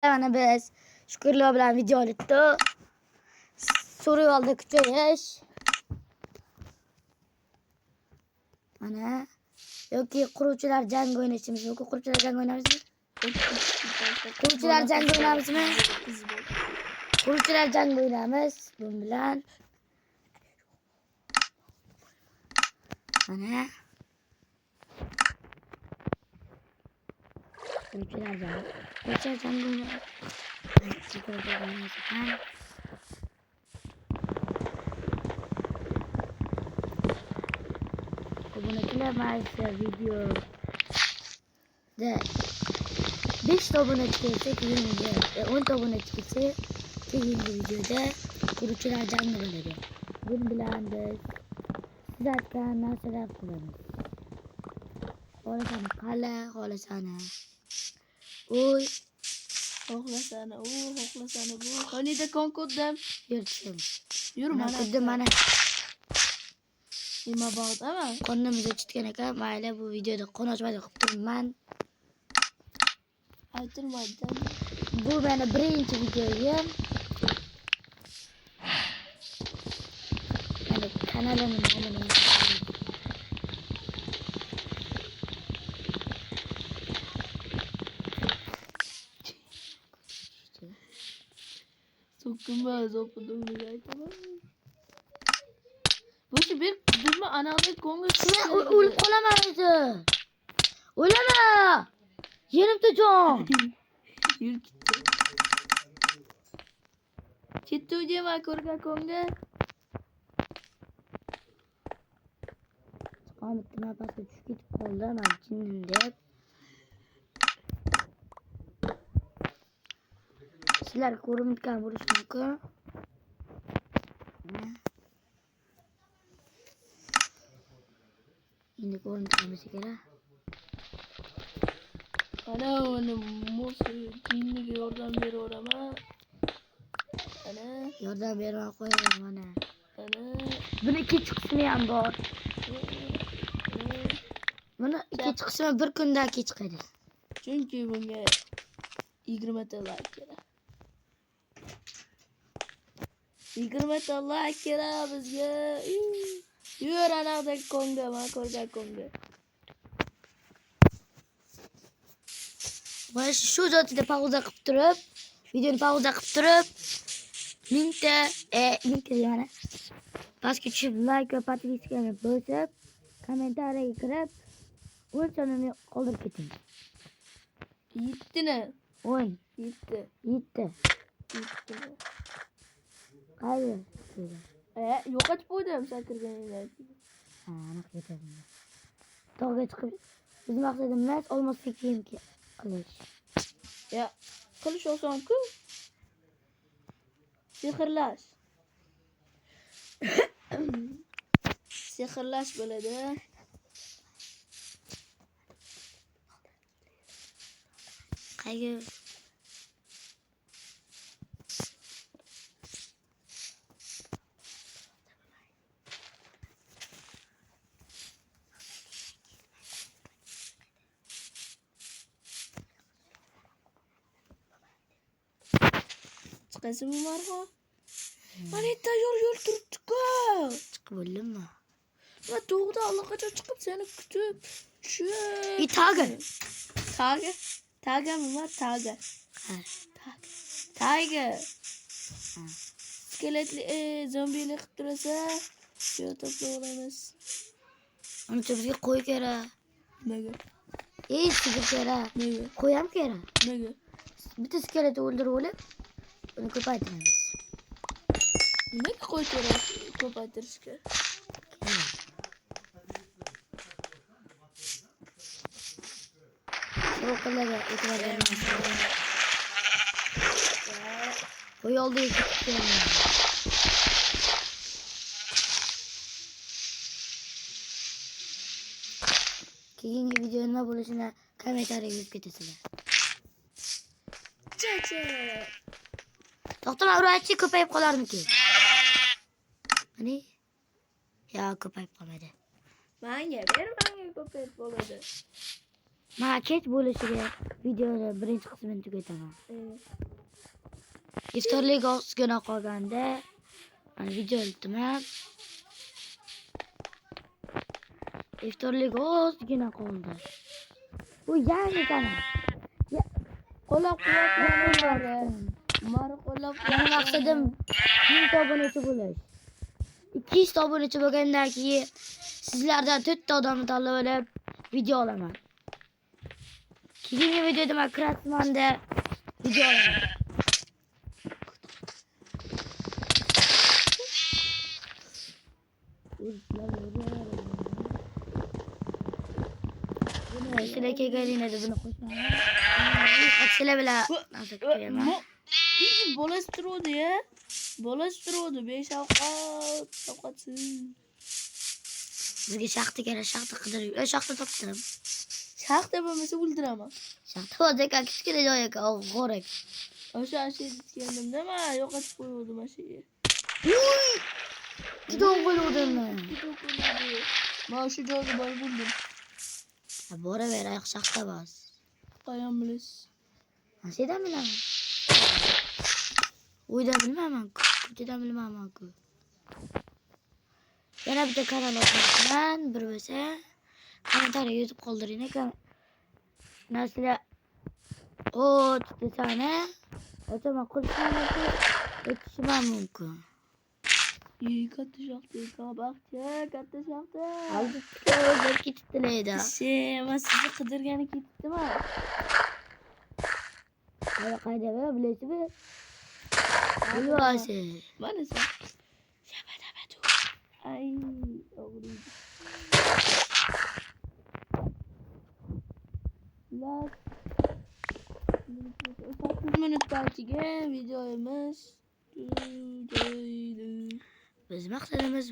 Mana biz Shukurlar bilan video oldik. So'rayoldi kuchayish. Mana yoki quruvchilar jang o'ynashimiz yoki quruvchilar jang o'ynamizmi? Quruvchilar jang o'ynamizmi? Quruvchilar jang o'ynamiz. Bu bilan mana quruvchilar jang o'ynamiz. Obunachilar maysa video da 5 obunachi kelsa keyingi 10 obunachi kelsa keyingi videoda quruvchilar jangi bo'ladi. Bun bilan biz siz aytgan narsalar qilamiz. Xohlasani qala, xohlasani uy, xohlasani u, xohlasani bu. Qanida konkodam yurtdim. Yur mana. Xuddi mana nima bo'ldi ama? qonimizni chitgan ekan. Mayli, bu videoda qon ochmaydi qilib turibman. Aytilmaydi. Bu meni birinchi videoyim. Meni kanalimni nomini So'kinmaz o'pidimni aytaman. Bu bir durma anada ko'ngil o'lib qolaman o'zi. O'lama! Yerimda jon. Yur ketdi. Ketdi dema ko'rgan ko'ngil. Qomatdan pastga tushib ketib qoldim, men jinnim deb. Sizlar ko'rmayotgan bo'lishi mumkin. Endi ko'ringan bo'lsa kerak. Ana uni musi jinniga yordam beraveraman. Ana Yordam bermay qo'yaman mana. ana Buni ikkinchi qismi ham bor. Buni ikkinchi qismi bir kundan keyin chiqadi. Chunki bunga 20 ta like kerak. 20 ta like kerak bizga. Yur anada konga, mana ko'rgan konga. Mana shu zotida pauza qilib turib, videoni pauza qilib turib, mingta yana pastga tushib like va podpiskani bosib, kommentariyaga kirib, 10 sonini qoldirib keting. 7 ni. 10, 7. 7. Qaydi? Yo'qotib qo'ydim sakirganinglar. Ha, aniq ketadi. Tog'ga chiqib, biz maqsadimiz olmosga kiyim qilish. Ya, qilish oson-ku. Sehrlash. Sehrlash bo'ladi. Qayga Chiqasimi marho? Mana tayyor yo'l turibdi-ku. chiqib bo'ldimmi? Men to'g'ri allaqachon chiqib seni kutib. Shu. Taga. Taga nima? Taga. Ha. Taga. Skeletli zombili qilib turasa, shu to'plab olamiz. Uncha bizga qo'y kerak. Nega? Sigir kerak. Nega? Qo'y ham kerak. Nega? Bitta skeletni o'ldirib olib, uni ko'paytiramiz. Nimaga qo'y kerak ko'paytirishga? So'qlarga e'tiborlaringiz. Qo'y oldiga ketib keldim. Keyingi video nima bo'lishini kommentariyaga yozib ketasizlar. To'xtama, uraychi ko'payib qolarmiki? Ani? Ya ko'payib qolmadi. Menga ber, menga ko'payib bo'ladi. Maket bo'lishiga videoni birinchi qismini tugataman. İftarlik ozgina qolganda mana video iltimos. İftarlik ozgina qoldi. Bu yangi kanal. Qo'llab-quvvatlaganlar. Meni Meni maqsadim 1000 obunachi bo'lish. 200 obunachi bo'lgandan keyin sizlardan 4 ta odamni tanlab olib video olaman. Keyingi videoda men Krasmanda video olaman. Sizlar kelganingizda buni qo'shmayman. Sizlar bilan nasib ko'raman. Bo'lashtiruvdi ya. Bo'lashtiruvdi. Shafqatsiz. Bizga shaxta kerak, shaxta qidirib. Shaxta topdim. Shaxta bo'lmasa o'ldiraman. Shaxta bor ekan, kichkina joy ekan, og'ir ekan. O'sha aytgandim, nima yo'qotib qo'ydim mashiga. Juda bo'luvdimmi? Men shu joyga borib bo'ldim. Boraver, oyoq shaxta bos. Qayam bilasiz. Nasibdan bilaman. Uyda bilmayman-ku, ko'chada bilmayman-ku. Yana bitta kanal ochmoqchiman, bir bo'lsa kommentariy yozib qoldiring ekan. Nasiblar desana, otaman qilsam o'tishim mumkin. Katta shaxta, katta shaxta. Albatta o'zlar ketibdilar. Men sizni qidirgani ketdimi? Mana qayda bilasizmi? Bilvasi. Mana sen. Shabadabadu. Ay, og'riydi. Las 30 minutdan keyin videomiz tugaydi. Biz maqsadimiz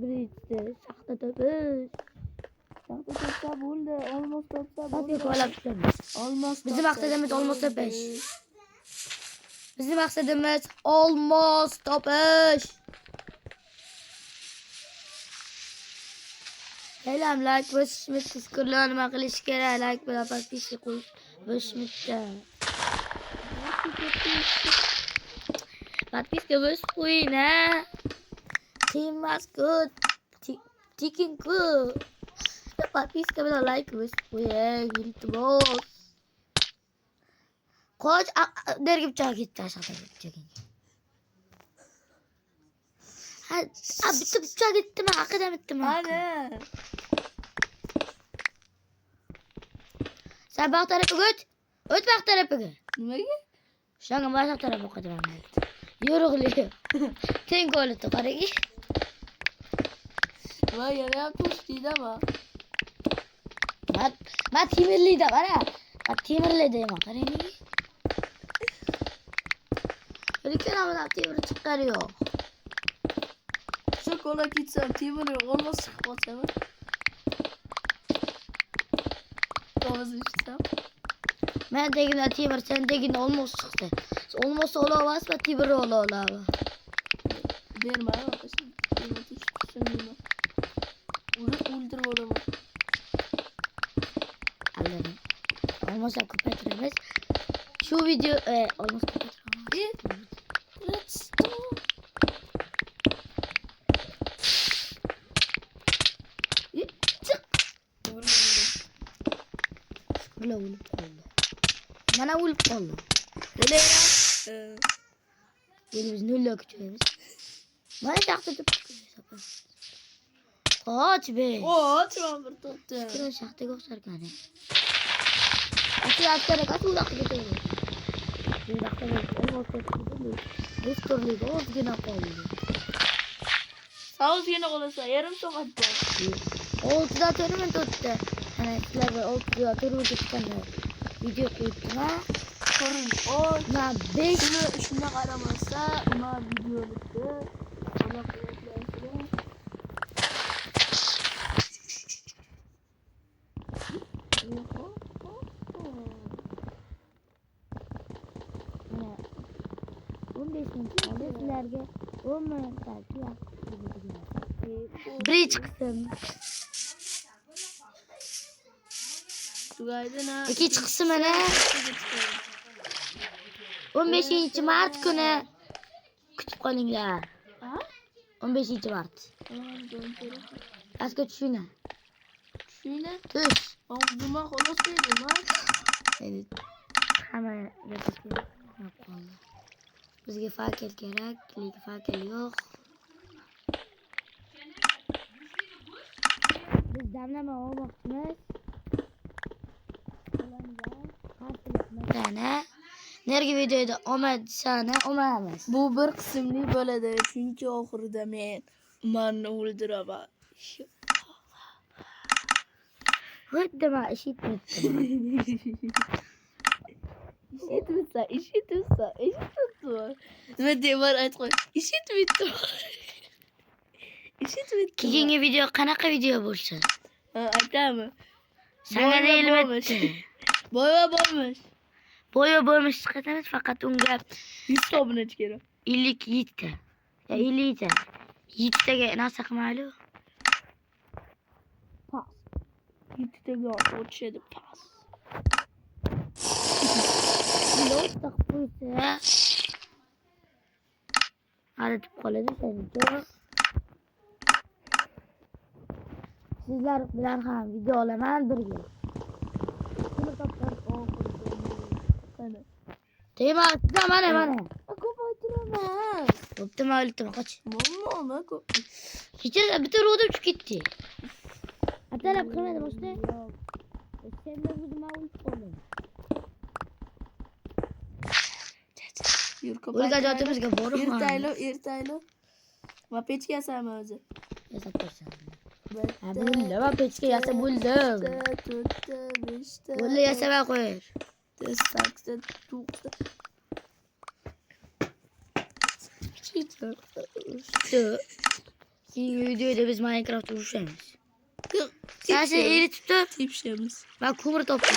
birinchi shaxta topish. Shaxta topsa bo'ldi, olmos topsa Bizga bo'ldi. qo'lab tutamiz. Olmos. Bizim maqsadimiz olmos topish. Bizim maqsadimiz olmos topish. Elam like bosishimiz tezkorlar nima qilish kerak? Like bilan podpiska qo'yish bosishimizda. Podpiska bosib qo'ying, ha. Qiynmas-ku. Tekin-ku. Podpiska bilan like bosib qo'ying, iltimos. Qo'ch nerga pichoq ketdi aşağıda pichoging. Ha, bitta pichoq ketdimi? Haqida bitdimi? Ana. Sen baq tarafiga o't. O't baq tarafiga. Nimaga? Shunga boshqa tarafga o'qitaman. Yo'rug'li. Teng qo'lida qarang. Va yana ham to'shdingmi? Men temirlida qara. Men temirlida eman, qarang. Lekin ham temir chiqqani yo'q. Shokola ketsam temir olmos chiqib qolsa-mi? Ovozni eshitsam. Men degimda temir, sen degimda olmos chiqdi. Olmos ola olmasmi, temir ola olami? Berma, o'qishim. Temir tekshirishim. O'ldirib olaman. Aldım. Olmasa ko'paytiramiz. Shu video olmos ko'paytiramiz. Let's go. Mana o'lib qoldi. Mana o'lib qoldi. O'layra. Endi biz nulla kuchaymiz. Mana shaxta deb qoch be. O'tiraman bir to'xta. Kira shaxtaga o'xsharkan. Asli askara qattiq ketadi. Bu vaqtda olmos ketdi. Biz turli ozgina qoldi. Ozgina qolsa yarim soat bor. 6'da turmen tuttu. Hani sizlerle 6'da turmen tutkanlar. Video koydum ha. Ko'ring. Ma 5 shunga qaramasa, ma video bitdi. Mana qo'yasizlar. Mana 15 minut oldu sizlerge 10 minut belki ya. Birinci kısım. Tugaydina. İkinci kısmını 15 Mart günü kutib qolinglar. Ha? 15 Mart. Pastga tushinglar. Shuyna. Tush. Og'zima xolos dedim, ha. Evet. Hamma gapirib qoldi. Bizga fakel kerak, lekin fakel yo'q. Biz damlama olmoqchimiz. Mana nergi videoda omadsana omadimiz. Bu bir qismli bo'ladi, chunki oxirida men umarni o'ldiraman. Xuddi men eshitmayapman. Eshitibsan. Nima deyman aytqo'y. Eshitmayapti. Keyingi video qanaqa video bo'lsa? Ha, aytami. Sanga deyilmayapti. Boya bo'lmish. Boya bo'lmish chiqatamiz, faqat unga 100 ta obunachi kerak. 57 ta. Ya 50 ta. 7 taga narsa qilmaylik. Pas. 7 taga o'tishadi pas. Lo'q qo'ysa. Aratib qoladi senga. Sizlar bilan ham video olaman birga. Tema, mana. Ko'p aytiraman. Bo'pti, men o'ldim, qoch. Momma, ko'p. Kecha bitta ro'dim tushib ketdi. Atalab qilmadim, usta. Senlar o'zim o'lib qoldim. Yur, ko'p. O'lgan jotimizga borib Ertaylo. Va pechga yasaman o'zi. yasab qo'ysan. Ha, bo'ldi, men pechga yasab bo'ldim. 4ta, 5ta. Bo'ldi, yasab qo'y. 8ta, 9ta. Keyingi videoda biz Minecraft urushamiz. Sen eritib tur. Tepishamiz. Men ko'mir topdim.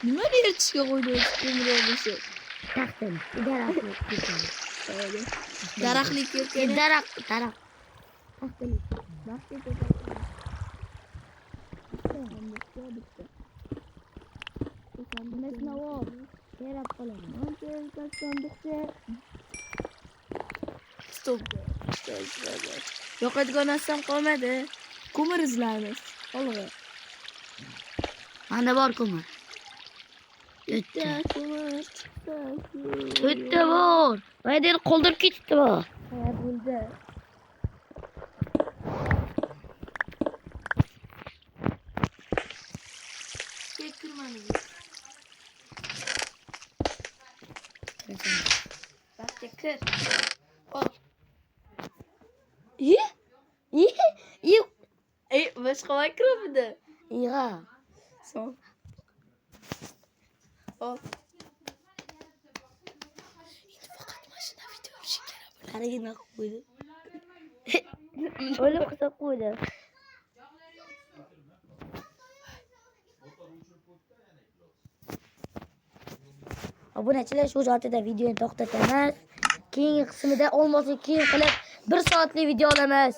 Nima eritishga qo'ydingiz ko'mirimizni? Taxtim. Daraxtlik yerkani. Daraxt. Taxtim. Mesna ol. Terab qolaman. Stop. Yoqadigan narsam qolmadi. Ko'mir izlaymiz. Olg'a. Manda bor ko'mir. Bitta ko'mir chiqdi. Bitta bor. Maydan qoldirib ketdi bu. Ha, bo'ldi. Bakka kir. Hop. Boshqa mikrofonni. Iğa. Son. Hop. Endi faqat mashina video olishga kerak bo'ladi. Qaragina qo'ydi. O'ylab hisob qo'ydi. Obunachilar shu joyda videoni to'xtatamiz. Keyingi qismida olmasa keyin qilib 1 soatlik video olamiz.